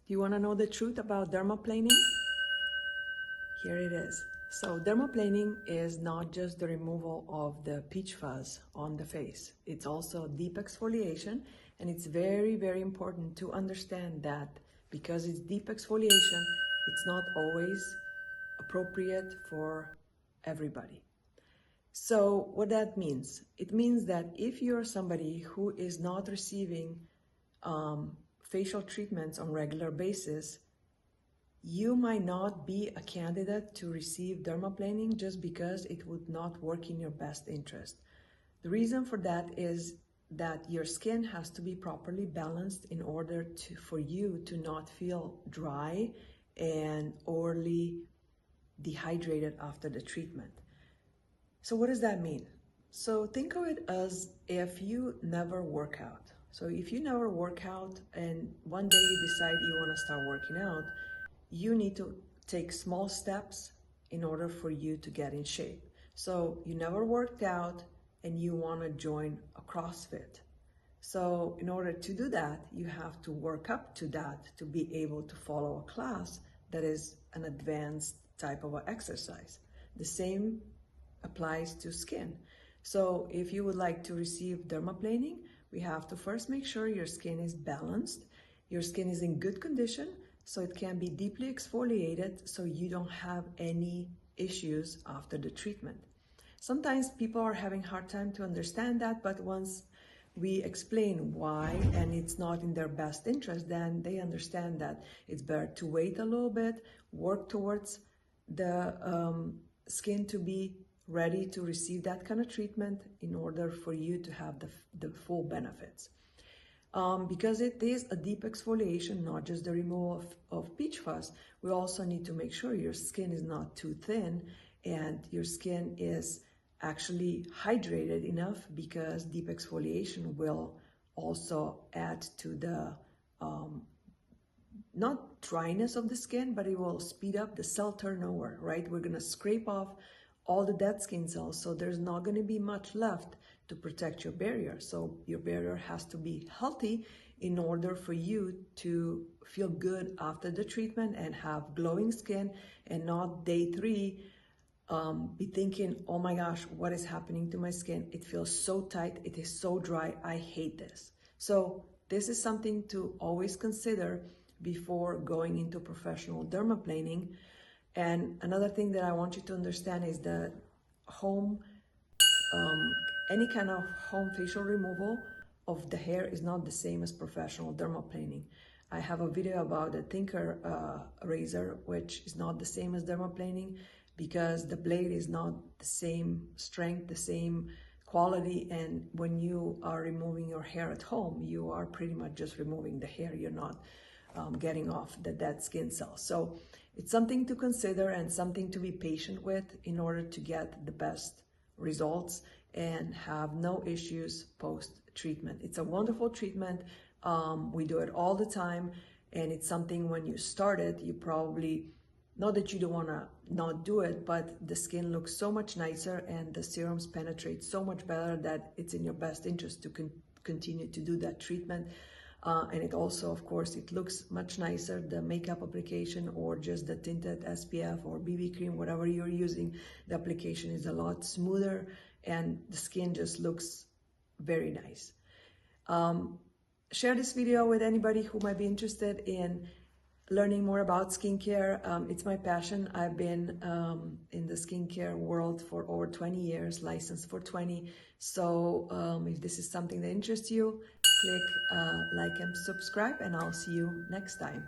Do you want to know the truth about dermaplaning? Here it is. So dermaplaning is not just the removal of the peach fuzz on the face. It's also deep exfoliation, and it's very, very important to understand that because it's deep exfoliation, it's not always appropriate for everybody. So what that means? It means that if you're somebody who is not receiving facial treatments on regular basis, you might not be a candidate to receive dermaplaning just because it would not work in your best interest. The reason for that is that your skin has to be properly balanced in order for you to not feel dry and overly dehydrated after the treatment. So what does that mean? So think of it as if you never work out. So if you never work out and one day you decide you want to start working out, you need to take small steps in order for you to get in shape. So you never worked out and you want to join a CrossFit. So in order to do that, you have to work up to that to be able to follow a class that is an advanced type of exercise. The same applies to skin. So if you would like to receive dermaplaning, we have to first make sure your skin is balanced, your skin is in good condition, so it can be deeply exfoliated so you don't have any issues after the treatment. Sometimes people are having a hard time to understand that, but once we explain why and it's not in their best interest, then they understand that it's better to wait a little bit, work towards the skin to be ready to receive that kind of treatment in order for you to have the full benefits. Because it is a deep exfoliation, not just the removal of peach fuzz, we also need to make sure your skin is not too thin and your skin is actually hydrated enough, because deep exfoliation will also add to the not dryness of the skin, but it will speed up the cell turnover, right? We're gonna scrape off all the dead skin cells, so there's not going to be much left to protect your barrier. So your barrier has to be healthy in order for you to feel good after the treatment and have glowing skin, and not day 3 be thinking, oh my gosh, what is happening to my skin? It feels so tight, it is so dry, I hate this. So this is something to always consider before going into professional dermaplaning. And another thing that I want you to understand is that any kind of home facial removal of the hair is not the same as professional dermaplaning. I have a video about the Tinker razor, which is not the same as dermaplaning because the blade is not the same strength, the same quality, and when you are removing your hair at home, you are pretty much just removing the hair. You're not getting off the dead skin cells. So it's something to consider and something to be patient with in order to get the best results and have no issues post-treatment. It's a wonderful treatment. We do it all the time, and it's something when you start it, you probably, not that you don't want to not do it, but the skin looks so much nicer and the serums penetrate so much better that it's in your best interest to continue to do that treatment. And it also, of course, it looks much nicer. The makeup application or just the tinted SPF or BB cream, whatever you're using, the application is a lot smoother and the skin just looks very nice. Share this video with anybody who might be interested in learning more about skincare. It's my passion. I've been in the skincare world for over 20 years, licensed for 20. So if this is something that interests you, click like and subscribe, and I'll see you next time.